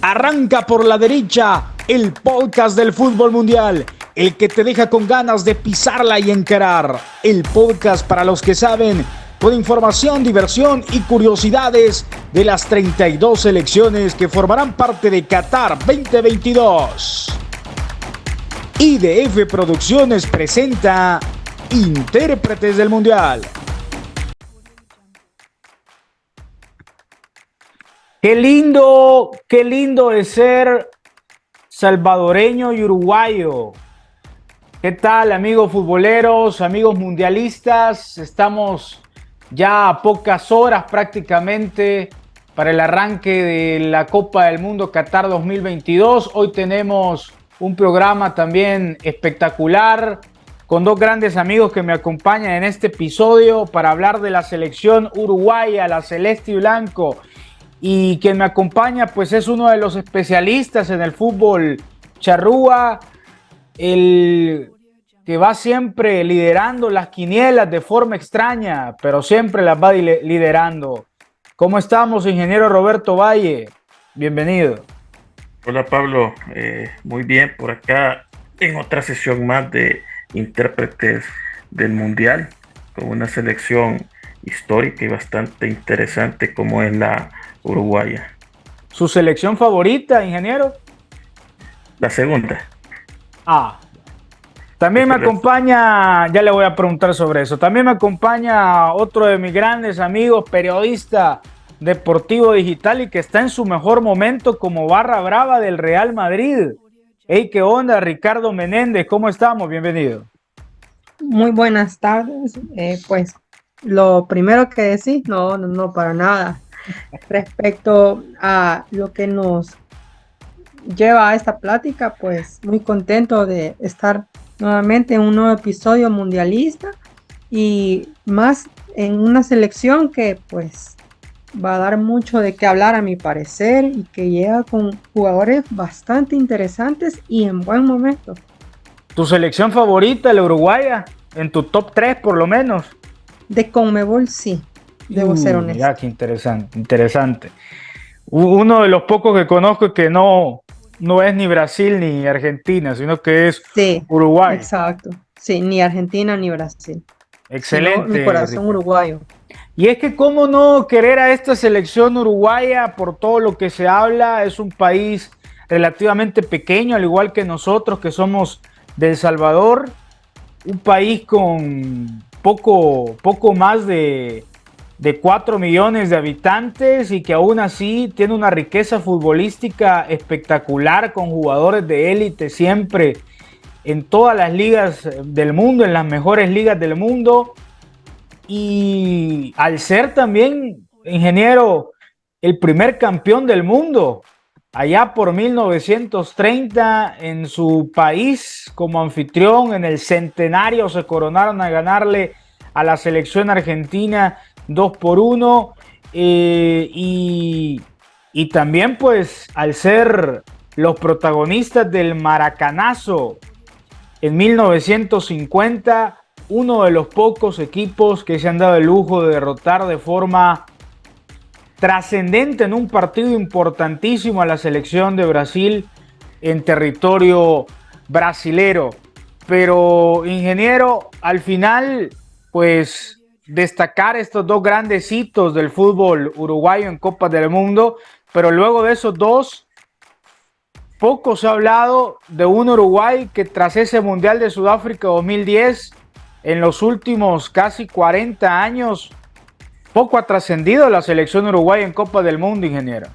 Arranca por la derecha, el podcast del fútbol mundial, el que te deja con ganas de pisarla y encarar. El podcast para los que saben, con información, diversión y curiosidades de las 32 selecciones que formarán parte de Qatar 2022. IDF Producciones presenta Intérpretes del Mundial. Qué lindo es ser salvadoreño y uruguayo. ¿Qué tal, amigos futboleros, amigos mundialistas? Estamos ya a pocas horas prácticamente para el arranque de la Copa del Mundo Qatar 2022. Hoy tenemos un programa también espectacular con dos grandes amigos que me acompañan en este episodio para hablar de la selección uruguaya, la celeste y blanco. Y quien me acompaña pues es uno de los especialistas en el fútbol charrúa, el que va siempre liderando las quinielas de forma extraña, pero siempre las va liderando. ¿Cómo estamos, ingeniero Roberto Valle? Bienvenido. Hola Pablo, muy bien por acá en otra sesión más de intérpretes del Mundial, con una selección histórica y bastante interesante como es la uruguaya. ¿Su selección favorita, ingeniero? La segunda. También me acompaña, ya le voy a preguntar sobre eso, también me acompaña otro de mis grandes amigos, periodista deportivo digital y que está en su mejor momento como barra brava del Real Madrid. Hey, ¿qué onda? Ricardo Menéndez, ¿cómo estamos? Bienvenido. Muy buenas tardes. Pues lo primero que decir, no para nada. Respecto a lo que nos lleva a esta plática, pues muy contento de estar nuevamente en un nuevo episodio mundialista y más en una selección que pues va a dar mucho de qué hablar a mi parecer y que llega con jugadores bastante interesantes y en buen momento. ¿Tu selección favorita, la uruguaya? ¿En tu top 3 por lo menos? De Conmebol sí, debo ser honesto. Mira, qué interesante. Uno de los pocos que conozco que no es ni Brasil ni Argentina, sino que es Uruguay. Exacto. Sí, ni Argentina ni Brasil. Excelente. Mi corazón uruguayo. Y es que cómo no querer a esta selección uruguaya por todo lo que se habla. Es un país relativamente pequeño, al igual que nosotros que somos de El Salvador. Un país con poco más de 4 millones de habitantes y que aún así tiene una riqueza futbolística espectacular con jugadores de élite siempre en todas las ligas del mundo, en las mejores ligas del mundo. Y al ser también, ingeniero, el primer campeón del mundo, allá por 1930 en su país como anfitrión, en el centenario se coronaron a ganarle a la selección argentina 2-1, y también pues al ser los protagonistas del Maracanazo en 1950, uno de los pocos equipos que se han dado el lujo de derrotar de forma trascendente en un partido importantísimo a la selección de Brasil en territorio brasilero. Pero, ingeniero, al final pues destacar estos dos grandes hitos del fútbol uruguayo en Copa del Mundo, pero luego de esos dos, poco se ha hablado de un Uruguay que tras ese Mundial de Sudáfrica 2010, en los últimos casi 40 años, poco ha trascendido la selección uruguaya en Copa del Mundo, ingeniero.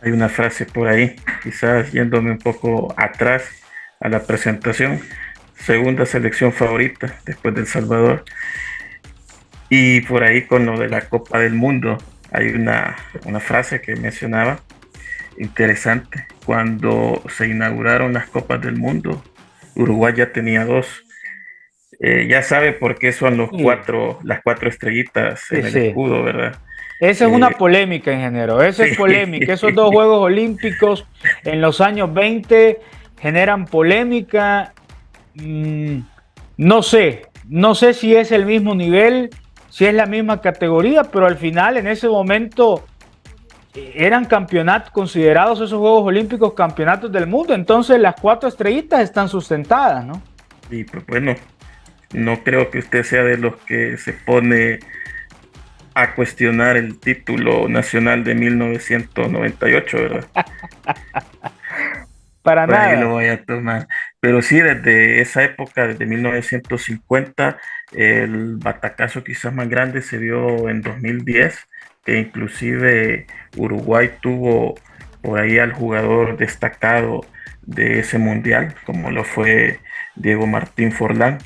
Hay una frase por ahí, quizás yéndome un poco atrás a la presentación, segunda selección favorita después de El Salvador. Y por ahí con lo de la Copa del Mundo, hay una frase que mencionaba, interesante. Cuando se inauguraron las Copas del Mundo, Uruguay ya tenía 2. Ya sabe por qué son las 4 estrellitas en el escudo, ¿verdad? Esa es una polémica, ingeniero. Eso es polémica. Esos dos Juegos Olímpicos en los años 20 generan polémica. No sé si es el mismo nivel, si es la misma categoría, pero al final en ese momento eran campeonatos, considerados esos Juegos Olímpicos campeonatos del mundo, entonces las 4 estrellitas están sustentadas, ¿no? Y pues bueno, no creo que usted sea de los que se pone a cuestionar el título nacional de 1998, ¿verdad? Para Por ahí lo nada. voy a tomar. Pero sí, desde esa época, desde 1950, el batacazo quizás más grande se dio en 2010, que inclusive Uruguay tuvo por ahí al jugador destacado de ese mundial, como lo fue Diego Martín Forlán.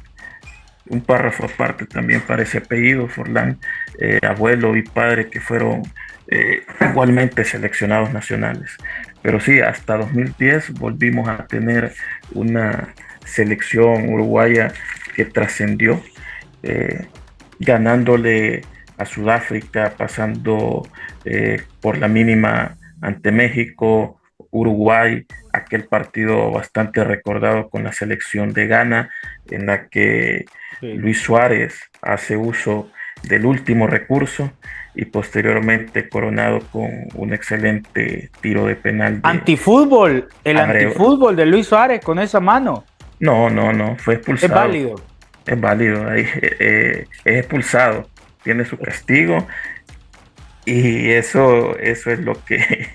Un párrafo aparte también para ese apellido, Forlán, abuelo y padre que fueron igualmente seleccionados nacionales. Pero sí, hasta 2010 volvimos a tener una selección uruguaya que trascendió, eh, ganándole a Sudáfrica, pasando por la mínima ante México, Uruguay, aquel partido bastante recordado con la selección de Ghana, en la que Sí. Luis Suárez hace uso del último recurso y posteriormente coronado con un excelente tiro de penal de Antifútbol, el Abreu. antifútbol de Luis Suárez con esa mano, No, no, no, fue es expulsado. válido. Es válido, ahí, es expulsado, tiene su castigo y eso es lo que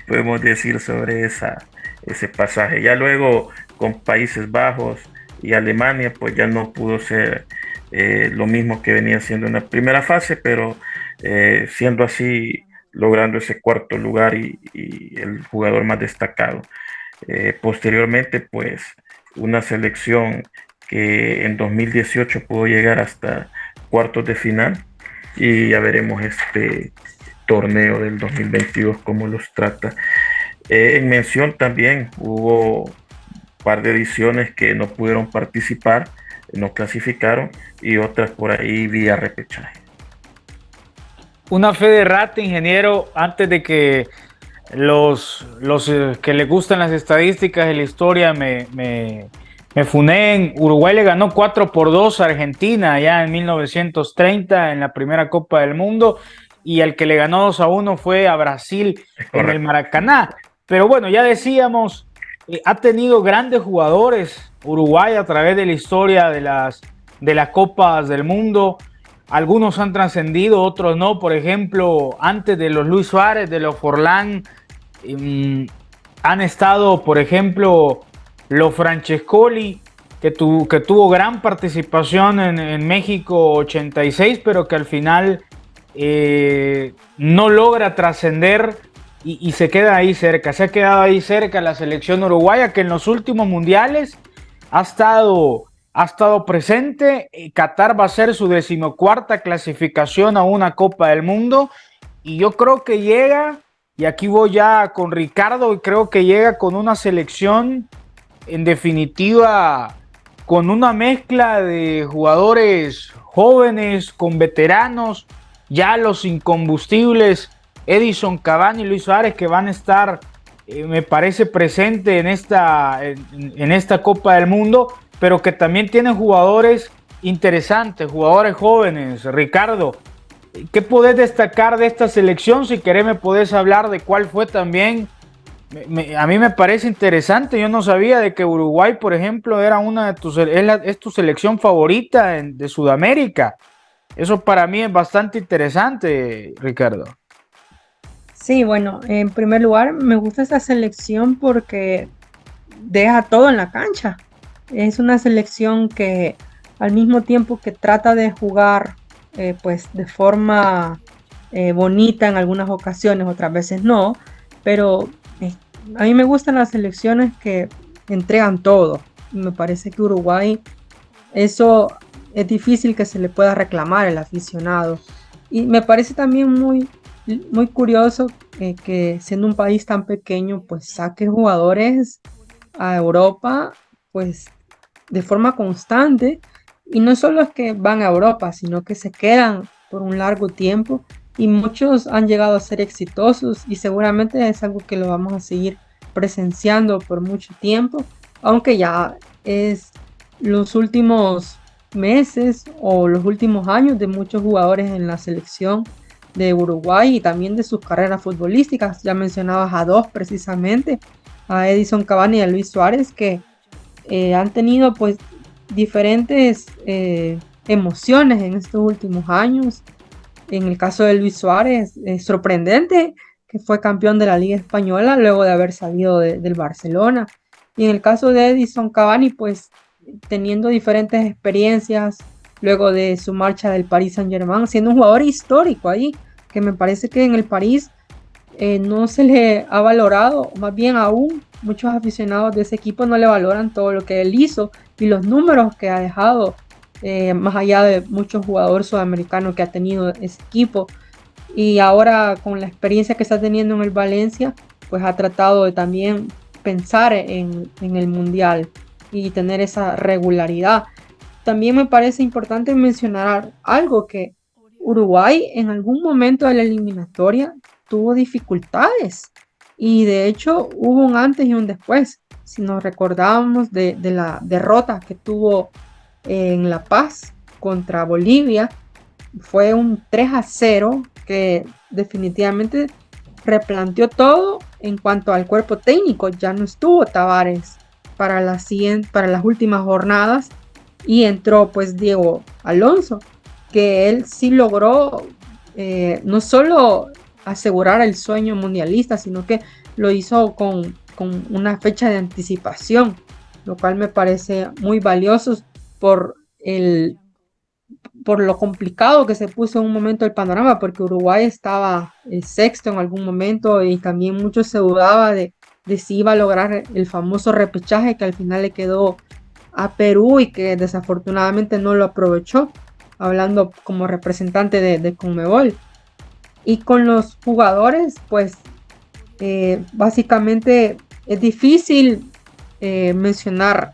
podemos decir sobre ese pasaje. Ya luego con Países Bajos y Alemania, pues ya no pudo ser lo mismo que venía siendo en la primera fase, pero siendo así, logrando ese cuarto lugar y el jugador más destacado. Posteriormente, pues una selección que en 2018 pudo llegar hasta cuartos de final y ya veremos este torneo del 2022 cómo los trata. En mención también hubo un par de ediciones que no pudieron participar, no clasificaron y otras por ahí vía repechaje. Una fe de rata, ingeniero, antes de que los que les gustan las estadísticas y la historia me funeen. Uruguay le ganó 4-2 a Argentina allá en 1930 en la primera Copa del Mundo y el que le ganó 2-1 fue a Brasil Es en el correcto. Maracaná. Pero bueno, ya decíamos, ha tenido grandes jugadores Uruguay a través de la historia de las Copas del Mundo. Algunos han trascendido, otros no. Por ejemplo, antes de los Luis Suárez, de los Forlán, han estado, por ejemplo, los Francescoli, que tuvo gran participación en México 86, pero que al final no logra trascender y se queda ahí cerca. Se ha quedado ahí cerca la selección uruguaya, que en los últimos mundiales ha estado presente. Qatar va a ser su 14ª clasificación a una Copa del Mundo y yo creo que llega, y aquí voy ya con Ricardo, y creo que llega con una selección, en definitiva, con una mezcla de jugadores jóvenes, con veteranos, ya los incombustibles, Edison Cavani y Luis Suárez, que van a estar, me parece, presente en esta Copa del Mundo, pero que también tienen jugadores interesantes, jugadores jóvenes. Ricardo, ¿qué podés destacar de esta selección? Si querés me podés hablar de cuál fue también. A mí me parece interesante. Yo no sabía de que Uruguay, por ejemplo, era es tu selección favorita de Sudamérica. Eso para mí es bastante interesante, Ricardo. Sí, bueno, en primer lugar, me gusta esta selección porque deja todo en la cancha. Es una selección que al mismo tiempo que trata de jugar pues de forma bonita en algunas ocasiones, otras veces no, pero a mí me gustan las selecciones que entregan todo. Y me parece que Uruguay, eso es difícil que se le pueda reclamar al aficionado. Y me parece también muy curioso que siendo un país tan pequeño, pues saque jugadores a Europa, pues de forma constante. Y no solo es que van a Europa, sino que se quedan por un largo tiempo. Y muchos han llegado a ser exitosos y seguramente es algo que lo vamos a seguir presenciando por mucho tiempo, aunque ya es los últimos meses o los últimos años de muchos jugadores en la selección de Uruguay y también de sus carreras futbolísticas. Ya mencionabas a dos precisamente, a Edison Cavani y a Luis Suárez, que han tenido pues diferentes emociones en estos últimos años. En el caso de Luis Suárez, es sorprendente que fue campeón de la Liga Española luego de haber salido del Barcelona. Y en el caso de Edison Cavani, pues teniendo diferentes experiencias luego de su marcha del Paris Saint-Germain, siendo un jugador histórico ahí, que me parece que en el París no se le ha valorado, más bien aún muchos aficionados de ese equipo no le valoran todo lo que él hizo y los números que ha dejado, más allá de muchos jugadores sudamericanos que ha tenido ese equipo. Y ahora con la experiencia que está teniendo en el Valencia, pues ha tratado de también pensar en el Mundial y tener esa regularidad. También me parece importante mencionar algo, que Uruguay en algún momento de la eliminatoria tuvo dificultades y de hecho hubo un antes y un después. Si nos recordábamos de la derrota que tuvo en La Paz contra Bolivia, fue un 3-0 que definitivamente replanteó todo en cuanto al cuerpo técnico. Ya no estuvo Tavares para las últimas jornadas y entró pues Diego Alonso, que él sí logró no solo asegurar el sueño mundialista, sino que lo hizo con una fecha de anticipación, lo cual me parece muy valioso por lo complicado que se puso en un momento el panorama, porque Uruguay estaba sexto en algún momento y también mucho se dudaba de si iba a lograr el famoso repechaje que al final le quedó a Perú y que desafortunadamente no lo aprovechó, hablando como representante de Conmebol. Y con los jugadores, pues básicamente es difícil mencionar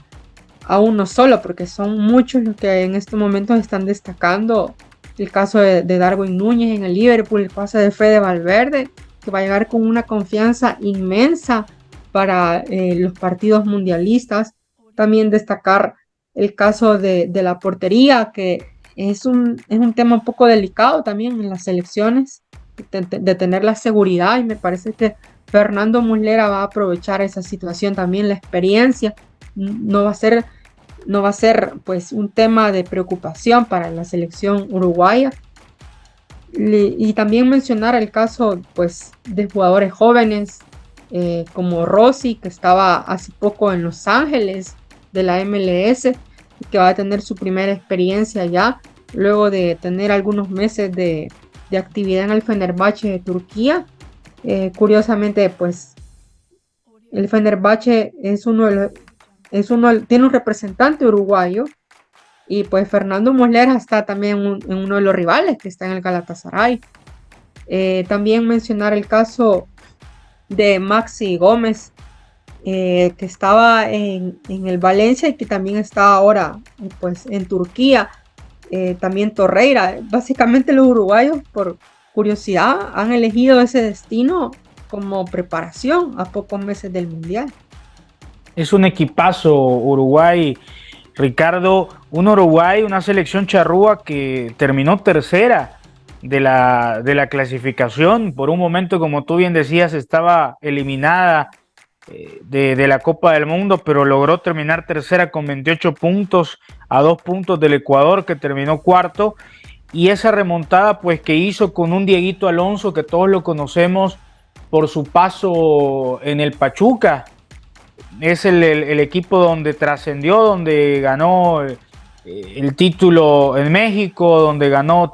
a uno solo, porque son muchos los que en estos momentos están destacando. El caso de Darwin Núñez en el Liverpool, el caso de Fede Valverde, que va a llegar con una confianza inmensa para los partidos mundialistas. También destacar el caso de la portería, que es un tema un poco delicado también en las selecciones, de tener la seguridad, y me parece que Fernando Muslera va a aprovechar esa situación también. La experiencia no va a ser pues un tema de preocupación para la selección uruguaya. Y también mencionar el caso pues de jugadores jóvenes como Rossi, que estaba hace poco en Los Ángeles de la MLS, que va a tener su primera experiencia ya luego de tener algunos meses de actividad en el Fenerbahce de Turquía. Curiosamente, pues el Fenerbahce tiene un representante uruguayo, y pues Fernando Muslera está también en uno de los rivales que está en el Galatasaray. También mencionar el caso de Maxi Gómez, que estaba en el Valencia y que también está ahora pues en Turquía. También Torreira. Básicamente los uruguayos, por curiosidad, han elegido ese destino como preparación a pocos meses del Mundial. Es un equipazo Uruguay, Ricardo, una selección charrúa que terminó tercera de la clasificación. Por un momento, como tú bien decías, estaba eliminada de la Copa del Mundo, pero logró terminar tercera con 28 puntos, a 2 puntos del Ecuador, que terminó cuarto. Y esa remontada pues que hizo con un Dieguito Alonso, que todos lo conocemos por su paso en el Pachuca. Es el equipo donde trascendió, donde ganó el título en México, donde ganó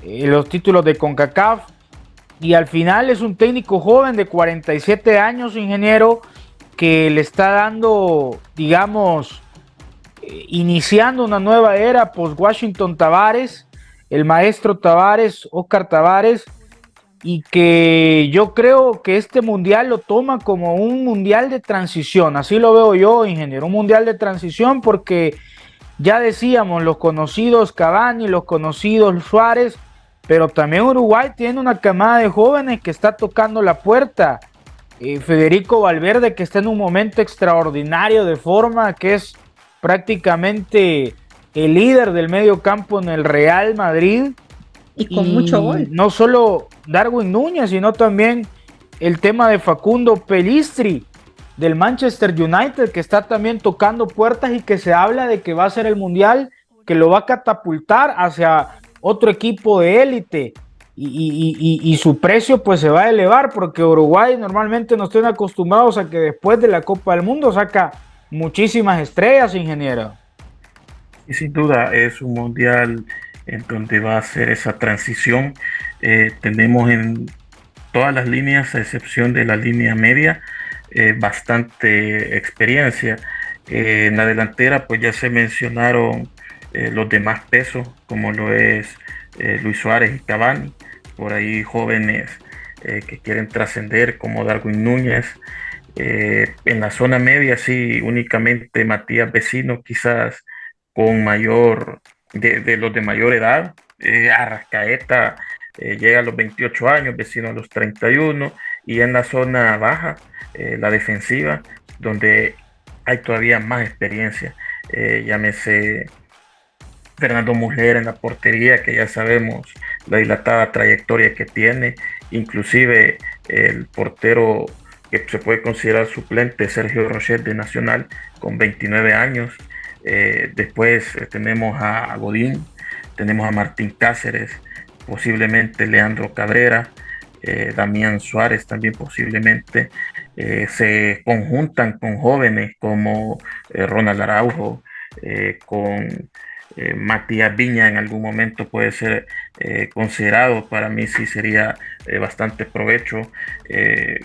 los títulos de CONCACAF, y al final es un técnico joven de 47 años, ingeniero, que le está dando, digamos, iniciando una nueva era post Washington Tabárez, el maestro Tabárez, Óscar Tabárez, y que yo creo que este mundial lo toma como un mundial de transición. Así lo veo yo, ingeniero, un mundial de transición, porque ya decíamos, los conocidos Cavani, los conocidos Suárez, pero también Uruguay tiene una camada de jóvenes que está tocando la puerta. Federico Valverde, que está en un momento extraordinario de forma, que es prácticamente el líder del medio campo en el Real Madrid. y con mucho gol. No solo Darwin Núñez, sino también el tema de Facundo Pellistri del Manchester United, que está también tocando puertas y que se habla de que va a ser el mundial, que lo va a catapultar hacia otro equipo de élite y su precio pues se va a elevar, porque Uruguay normalmente nos tiene acostumbrados a que después de la Copa del Mundo saca muchísimas estrellas, ingeniero. Y sin duda es un mundial en donde va a ser esa transición. Tenemos en todas las líneas, a excepción de la línea media, bastante experiencia. En la delantera, pues ya se mencionaron los demás pesos, como lo es Luis Suárez y Cavani. Por ahí jóvenes que quieren trascender, como Darwin Núñez. En la zona media, sí, únicamente Matías Vecino, quizás con mayor, de los de mayor edad. Arrascaeta llega a los 28 años, Vecino a los 31, y en la zona baja, la defensiva, donde hay todavía más experiencia. Llámese Fernando Muslera en la portería, que ya sabemos la dilatada trayectoria que tiene, inclusive el portero que se puede considerar suplente, Sergio Rochet de Nacional, con 29 años. Después tenemos a Godín, tenemos a Martín Cáceres, posiblemente Leandro Cabrera, Damián Suárez también posiblemente. Se conjuntan con jóvenes como Ronald Araujo, con Matías Viña en algún momento puede ser considerado. Para mí sí sería bastante provecho.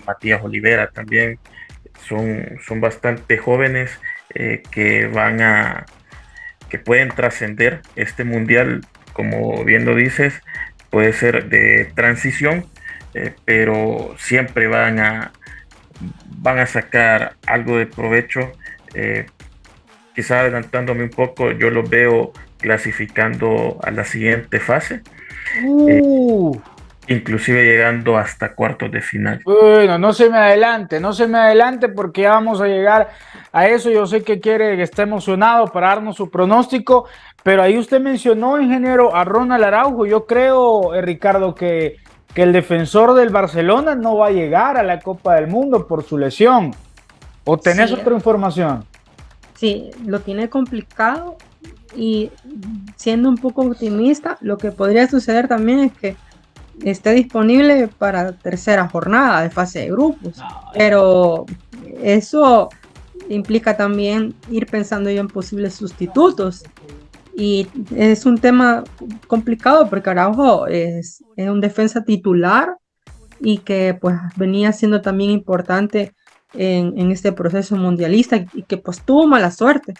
Matías Olivera también. Son bastante jóvenes que pueden trascender este mundial, como bien lo dices, puede ser de transición, pero siempre van a sacar algo de provecho. Quizá adelantándome un poco, yo los veo clasificando a la siguiente fase, inclusive llegando hasta cuartos de final. Bueno, no se me adelante porque ya vamos a llegar a eso. Yo sé que está emocionado para darnos su pronóstico, pero ahí usted mencionó, ingeniero, a Ronald Araujo. Yo creo, Ricardo, que el defensor del Barcelona no va a llegar a la Copa del Mundo por su lesión. ¿O tenés otra información? Sí, lo tiene complicado, y siendo un poco optimista, lo que podría suceder también es que esté disponible para tercera jornada de fase de grupos, pero eso implica también ir pensando ya en posibles sustitutos, y es un tema complicado porque Araujo es un defensa titular y que pues venía siendo también importante en este proceso mundialista, y que pues tuvo mala suerte.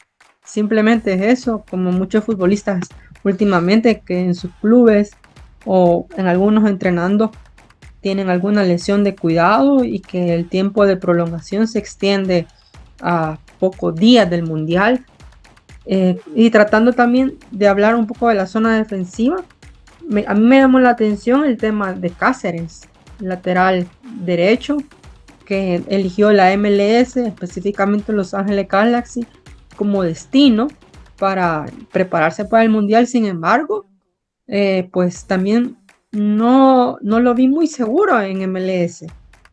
Simplemente es eso, como muchos futbolistas últimamente que en sus clubes o en algunos entrenando tienen alguna lesión de cuidado y que el tiempo de prolongación se extiende a pocos días del mundial. Y tratando también de hablar un poco de la zona defensiva, a mí me llamó la atención el tema de Cáceres, lateral derecho, que eligió la MLS, específicamente Los Ángeles Galaxy, como destino para prepararse para el mundial. Sin embargo, pues también no lo vi muy seguro en MLS.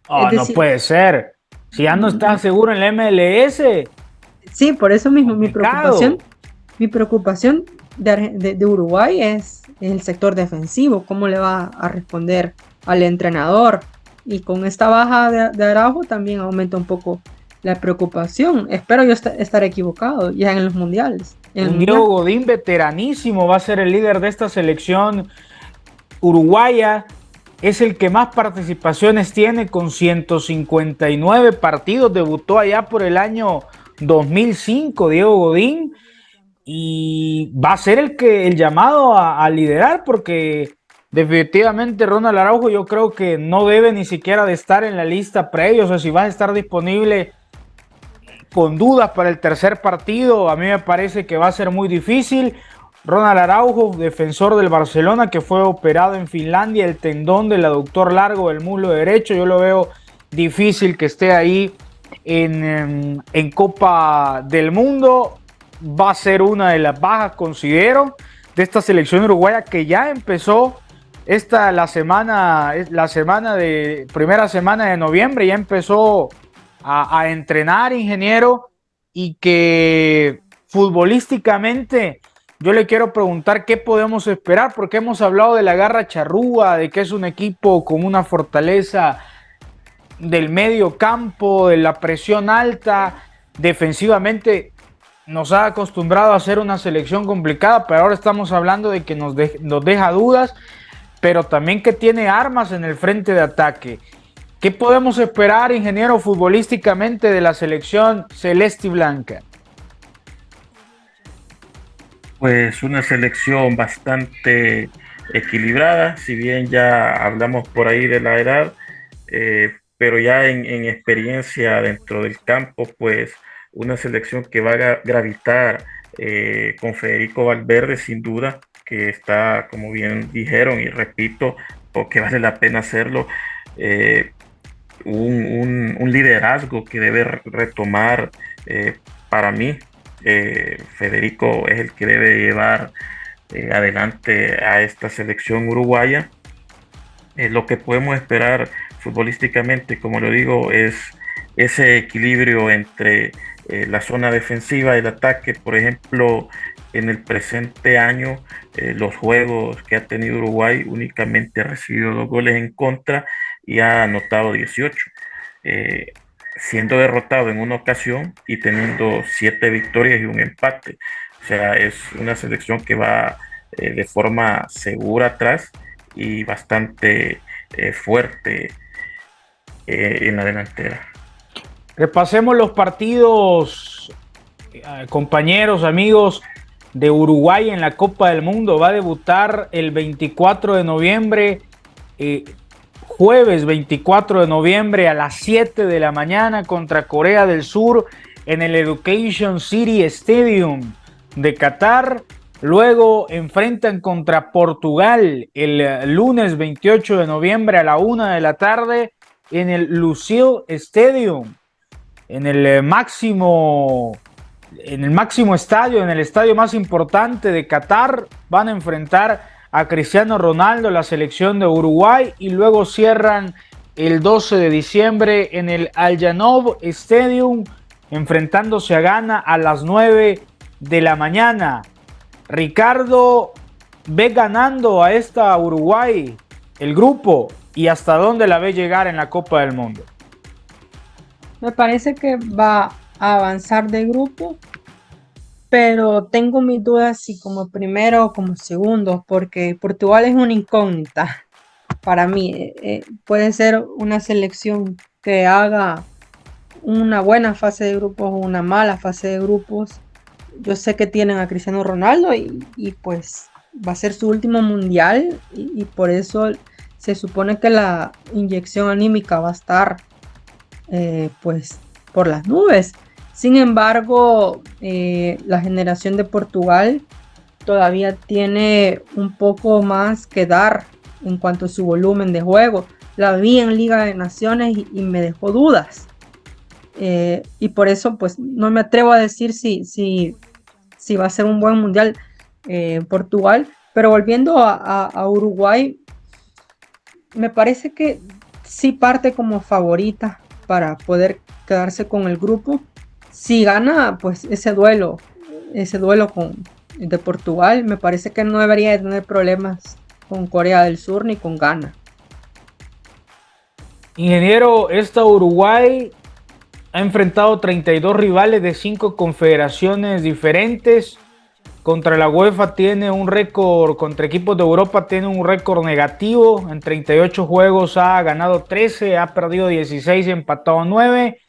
Oh, no puede ser. Si ya no está seguro en la MLS. Sí, por eso mismo complicado. mi preocupación de Uruguay es el sector defensivo. ¿Cómo le va a responder al entrenador? Y con esta baja de Araujo también aumenta un poco la preocupación. Espero yo estar equivocado ya en los mundiales. Diego Godín, veteranísimo, va a ser el líder de esta selección uruguaya. Es el que más participaciones tiene, con 159 partidos. Debutó allá por el año 2005, Diego Godín. Y va a ser el llamado a liderar, porque definitivamente Ronald Araujo yo creo que no debe ni siquiera de estar en la lista previa. O sea, si va a estar disponible con dudas para el tercer partido, a mí me parece que va a ser muy difícil. Ronald Araujo, defensor del Barcelona, que fue operado en Finlandia, el tendón del aductor largo del muslo derecho. Yo lo veo difícil que esté ahí en Copa del Mundo. Va a ser una de las bajas, considero, de esta selección uruguaya, que ya empezó primera semana de noviembre ya empezó a entrenar, ingeniero, y que futbolísticamente yo le quiero preguntar qué podemos esperar, porque hemos hablado de la Garra Charrúa, de que es un equipo con una fortaleza del medio campo, de la presión alta, defensivamente nos ha acostumbrado a hacer una selección complicada, pero ahora estamos hablando de que nos deja dudas, pero también que tiene armas en el frente de ataque. ¿Qué podemos esperar, ingeniero, futbolísticamente de la selección celeste y blanca? Pues una selección bastante equilibrada, si bien ya hablamos por ahí de la edad, pero ya en experiencia dentro del campo, pues una selección que va a gravitar con Federico Valverde, sin duda, que está, como bien dijeron y repito, porque vale la pena hacerlo, un liderazgo que debe retomar para mí. Federico es el que debe llevar adelante a esta selección uruguaya. Lo que podemos esperar futbolísticamente, como lo digo, es ese equilibrio entre la zona defensiva y el ataque. Por ejemplo, en el presente año, los juegos que ha tenido Uruguay únicamente ha recibido 2 goles en contra y ha anotado 18. Siendo derrotado en una ocasión y teniendo 7 victorias y un empate. O sea, es una selección que va de forma segura atrás y bastante fuerte en la delantera. Repasemos los partidos, compañeros, amigos, de Uruguay en la Copa del Mundo. Va a debutar el 24 de noviembre, jueves 24 de noviembre a las 7 de la mañana contra Corea del Sur en el Education City Stadium de Qatar. Luego enfrentan contra Portugal el lunes 28 de noviembre a la 1 de la tarde en el Lusail Stadium, en el máximo estadio, en el estadio más importante de Qatar. Van a enfrentar a Cristiano Ronaldo, la selección de Uruguay, y luego cierran el 12 de diciembre en el Al Janoub Stadium, enfrentándose a Ghana a las 9 de la mañana. Ricardo, ¿ve ganando a esta Uruguay el grupo y hasta dónde la ve llegar en la Copa del Mundo? Me parece que va a avanzar de grupo, pero tengo mis dudas si como primero o como segundo, porque Portugal es una incógnita para mí. Puede ser una selección que haga una buena fase de grupos o una mala fase de grupos. Yo sé que tienen a Cristiano Ronaldo y pues va a ser su último mundial y por eso se supone que la inyección anímica va a estar pues por las nubes. Sin embargo, la generación de Portugal todavía tiene un poco más que dar en cuanto a su volumen de juego. La vi en Liga de Naciones y me dejó dudas. Y por eso pues no me atrevo a decir si va a ser un buen mundial Portugal. Pero volviendo a Uruguay, me parece que sí parte como favorita para poder quedarse con el grupo. Si gana pues ese duelo de Portugal, me parece que no debería de tener problemas con Corea del Sur ni con Ghana. Ingeniero, esta Uruguay ha enfrentado 32 rivales de 5 confederaciones diferentes. Contra la UEFA tiene un récord, contra equipos de Europa tiene un récord negativo. En 38 juegos ha ganado 13, ha perdido 16 y empatado 9.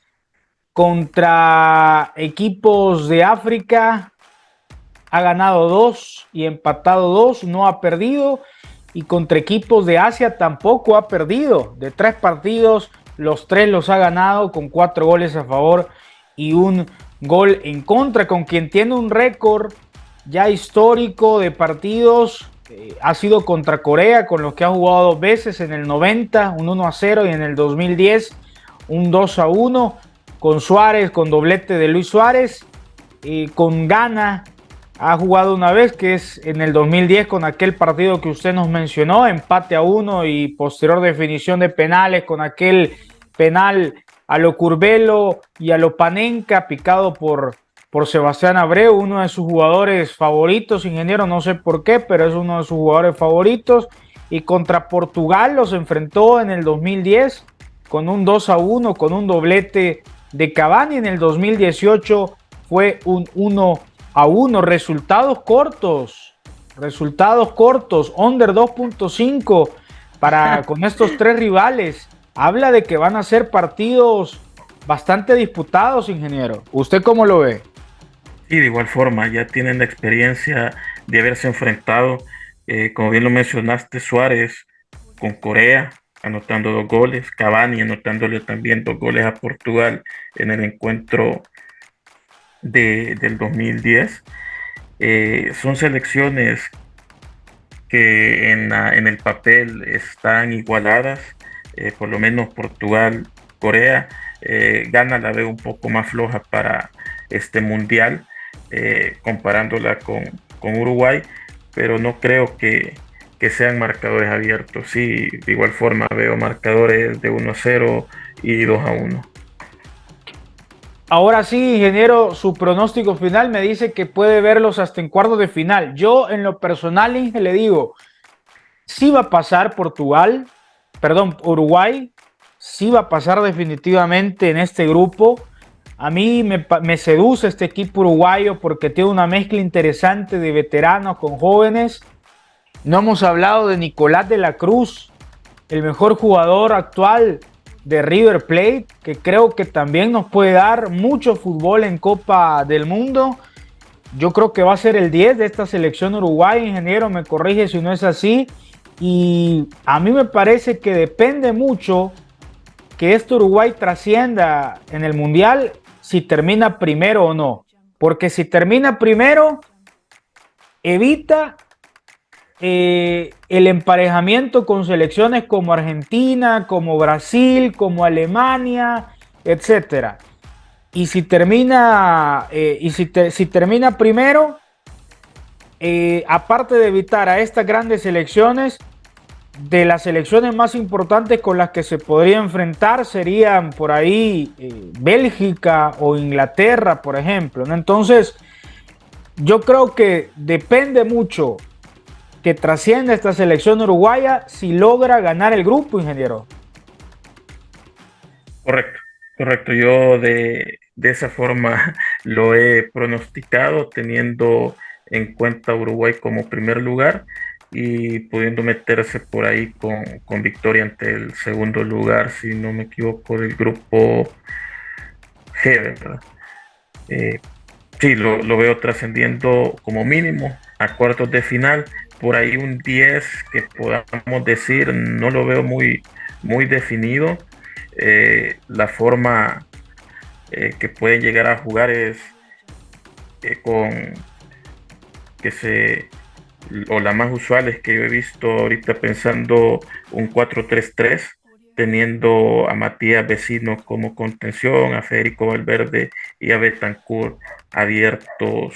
Contra equipos de África ha ganado 2 y empatado 2, no ha perdido. Y contra equipos de Asia tampoco ha perdido. De 3 partidos, los 3 los ha ganado con 4 goles a favor y 1 gol en contra. Con quien tiene un récord ya histórico de partidos ha sido contra Corea, con los que ha jugado 2 veces, en el 90, un 1-0, y en el 2010, un 2-1, con Suárez, con doblete de Luis Suárez. Con Ghana Ha jugado una vez, que es en el 2010 con aquel partido que usted nos mencionó, empate a 1 y posterior definición de penales con aquel penal a lo Curvelo y a lo Panenka, picado por Sebastián Abreu, uno de sus jugadores favoritos, ingeniero, no sé por qué, pero es uno de sus jugadores favoritos. Y contra Portugal los enfrentó en el 2010 con un 2-1, con un doblete de Cavani. En el 2018 fue un 1-1. Resultados cortos, under 2.5 con estos tres rivales. Habla de que van a ser partidos bastante disputados, ingeniero. ¿Usted cómo lo ve? Sí, de igual forma, ya tienen la experiencia de haberse enfrentado, como bien lo mencionaste, Suárez con Corea, anotando 2 goles, Cavani anotándole también 2 goles a Portugal en el encuentro del 2010. Son selecciones que en el papel están igualadas, por lo menos Portugal, Corea, Ghana la veo un poco más floja para este mundial, comparándola con Uruguay, pero no creo que sean marcadores abiertos. Sí, de igual forma veo marcadores de 1-0 y 2-1. Ahora sí, ingeniero, su pronóstico final me dice que puede verlos hasta en cuartos de final. Yo, en lo personal, Inge, le digo, sí va a pasar Uruguay, sí va a pasar definitivamente en este grupo. A mí me seduce este equipo uruguayo porque tiene una mezcla interesante de veteranos con jóvenes. No hemos hablado de Nicolás de la Cruz, el mejor jugador actual de River Plate, que creo que también nos puede dar mucho fútbol en Copa del Mundo. Yo creo que va a ser el 10 de esta selección uruguaya, ingeniero, me corrige si no es así. Y a mí me parece que depende mucho que este Uruguay trascienda en el Mundial si termina primero o no. Porque si termina primero, evita el emparejamiento con selecciones como Argentina, como Brasil, como Alemania, etcétera. Y si termina, si termina primero, aparte de evitar a estas grandes selecciones, de las selecciones más importantes con las que se podría enfrentar serían por ahí Bélgica o Inglaterra, por ejemplo, ¿no? Entonces, yo creo que depende mucho que trascienda esta selección uruguaya si logra ganar el grupo, ingeniero. Correcto, correcto. Yo de esa forma lo he pronosticado, teniendo en cuenta Uruguay como primer lugar y pudiendo meterse por ahí con victoria ante el segundo lugar, si no me equivoco, del grupo G, ¿verdad? Eh, sí, lo veo trascendiendo como mínimo a cuartos de final. Por ahí un 10 que podamos decir, no lo veo muy definido. La forma que pueden llegar a jugar es con que o la más usual es que yo he visto ahorita pensando un 4-3-3, teniendo a Matías Vecino como contención, a Federico Valverde y a Bentancur abiertos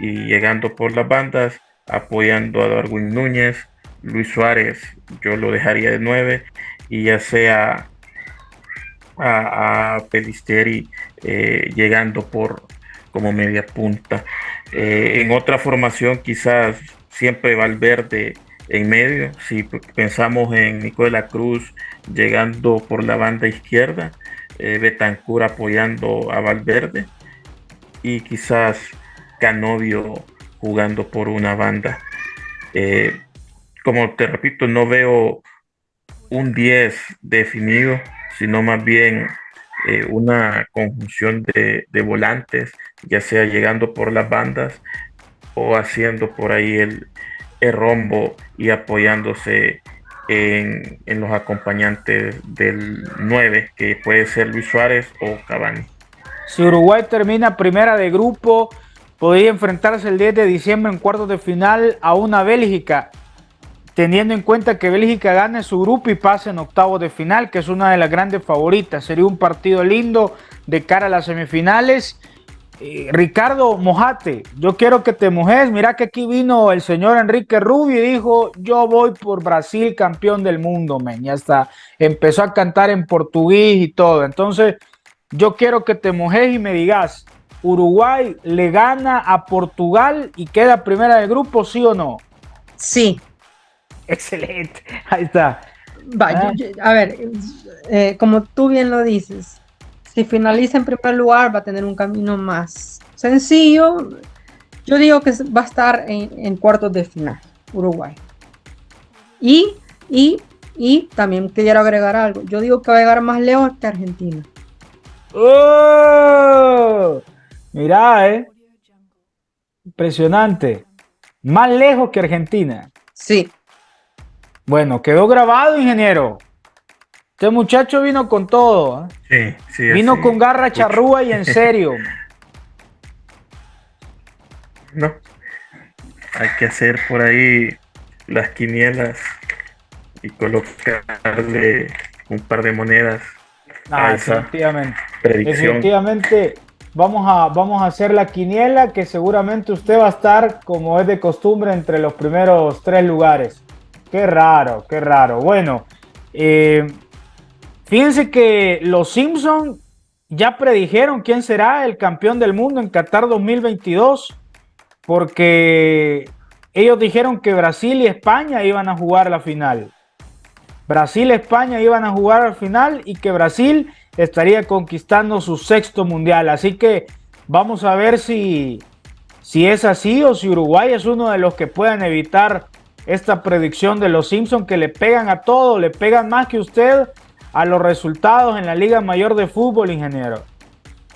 y llegando por las bandas, apoyando a Darwin Núñez. Luis Suárez yo lo dejaría de 9 y ya sea a Pelisteri llegando como media punta. En otra formación quizás siempre Valverde en medio, si pensamos en Nico de la Cruz llegando por la banda izquierda, Bentancur apoyando a Valverde y quizás Canovio jugando por una banda. Como te repito, no veo un 10 definido, sino más bien una conjunción de volantes, ya sea llegando por las bandas o haciendo por ahí el rombo y apoyándose en los acompañantes del 9, que puede ser Luis Suárez o Cavani. Si Uruguay termina primera de grupo, podría enfrentarse el 10 de diciembre en cuartos de final a una Bélgica, teniendo en cuenta que Bélgica gane su grupo y pase en octavos de final, que es una de las grandes favoritas. Sería un partido lindo de cara a las semifinales. Ricardo, mojate, yo quiero que te mojes. Mira que aquí vino el señor Enrique Rubio y dijo, yo voy por Brasil campeón del mundo, men. Ya está, empezó a cantar en portugués y todo. Entonces, yo quiero que te mojes y me digas, ¿Uruguay le gana a Portugal y queda primera del grupo, sí o no? Sí. Excelente, ahí está. Va, a ver, como tú bien lo dices, si finaliza en primer lugar va a tener un camino más sencillo. Yo digo que va a estar en cuartos de final, Uruguay. Y también quiero agregar algo. Yo digo que va a llegar más lejos que Argentina. ¡Oh! Mirá, impresionante. Más lejos que Argentina. Sí. Bueno, quedó grabado, ingeniero. Este muchacho vino con todo. Sí, vino así, con garra charrúa y en serio. No, hay que hacer por ahí las quinielas y colocarle un par de monedas a esa Definitivamente. predicción. Definitivamente vamos a hacer la quiniela, que seguramente usted va a estar, como es de costumbre, entre los primeros 3 lugares. Qué raro, qué raro. Bueno, fíjense que los Simpson ya predijeron quién será el campeón del mundo en Qatar 2022, porque ellos dijeron que Brasil y España iban a jugar la final. Brasil y España iban a jugar al final y que Brasil estaría conquistando su 6º mundial. Así que vamos a ver si es así o si Uruguay es uno de los que puedan evitar esta predicción de los Simpsons, que le pegan a todo, le pegan más que usted a los resultados en la Liga Mayor de Fútbol, ingeniero.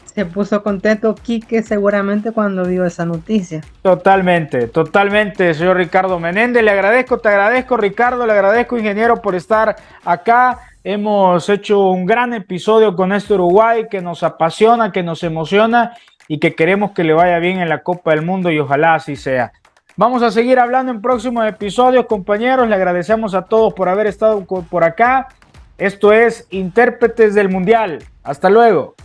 Se puso contento Quique seguramente cuando vio esa noticia. Totalmente, totalmente, señor Ricardo Menéndez. Le agradezco, te agradezco, Ricardo, le agradezco, ingeniero, por estar acá. Hemos hecho un gran episodio con este Uruguay que nos apasiona, que nos emociona y que queremos que le vaya bien en la Copa del Mundo, y ojalá así sea. Vamos a seguir hablando en próximos episodios, compañeros. Le agradecemos a todos por haber estado por acá. Esto es Intérpretes del Mundial. Hasta luego.